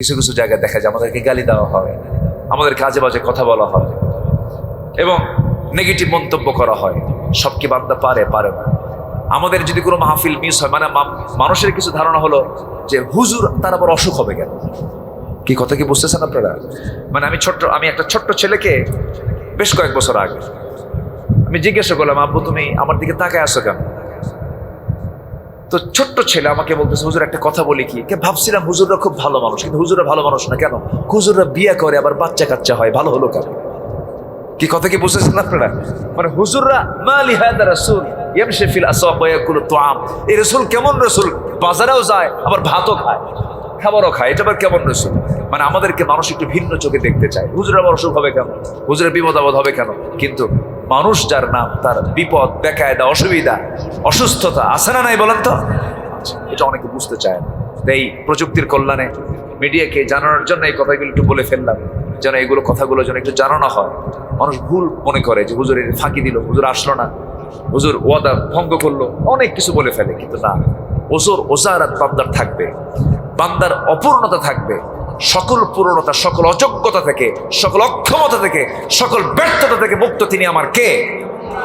কিছু কিছু জায়গায় দেখা যায় আমাদেরকে গালি দেওয়া হয়, আমাদের কাজে বাজে কথা বলা হয় এবং নেগেটিভ মন্তব্য করা হয়। সব কি বান্দা পারে না। আমাদের যদি কোনো মাহফিল মিস হয়, মানে মানুষের কিছু ধারণা হলো যে হুজুর তার আবার অসুখ হবে কেন। কি কথা কি বুঝতেছেন আপনারা? মানে আমি একটা ছোট্ট ছেলেকে বেশ কয়েক বছর আগে আমি জিজ্ঞাসা করলাম, আব্বু তুমি আমার দিকে তাকায় আসো কেন? তো ছোট্ট ছেলে আমাকে বলতেছে, হুজুর একটা কথা বলি কি, ভাবছিলাম হুজুররা খুব ভালো মানুষ, কিন্তু হুজুররা ভালো মানুষ না কেন? হুজুররা বিয়ে করে আবার বাচ্চা কাচ্চা হয়, ভালো হলো কেন? কি কথা কি বুঝতেছেন আপনারা? মানে হুজুররা মালি হাদা রাসূল ইয়ামশি ফিল আসওয়াক ওয়া ইয়াকুলু তুআম, এই রাসূল কেমন রাসূল, বাজারেও যায় আবার ভাতও খায়, খাবারও খায়, এটা আবার কেমন রাসূল? মানে আমাদেরকে মানুষ একটু ভিন্ন চোখে দেখতে চায়। হুজুরের আবার অসুখ হবে কেন, হুজুরের বিপদ আপদ হবে কেন? কিন্তু মানুষ যার নাম, তার বিপদ, বেকায়দা, অসুবিধা, অসুস্থতা আছে না নাই বলেন তো? এটা অনেকে বুঝতে চায় না। এই প্রযুক্তির কল্যাণে মিডিয়াকে জানানোর জন্য এই কথাগুলো একটু বলে ফেললাম, যেন এগুলো কথাগুলো যেন একটু জানানো হয়। মানুষ ভুল মনে করে যে হুজুরের ফাঁকি দিল, হুজুর আসলো না, হুজুর ওয়াদা ভঙ্গ করলো, অনেক কিছু বলে ফেলে। কিন্তু না, ওজারাত বান্দার থাকবে, বান্দার অপূর্ণতা থাকবে। সকল পূর্ণতা, সকল অযোগ্যতা থেকে, সকল অক্ষমতা থেকে, সকল ব্যর্থতা থেকে মুক্ত তিনি আমার কে?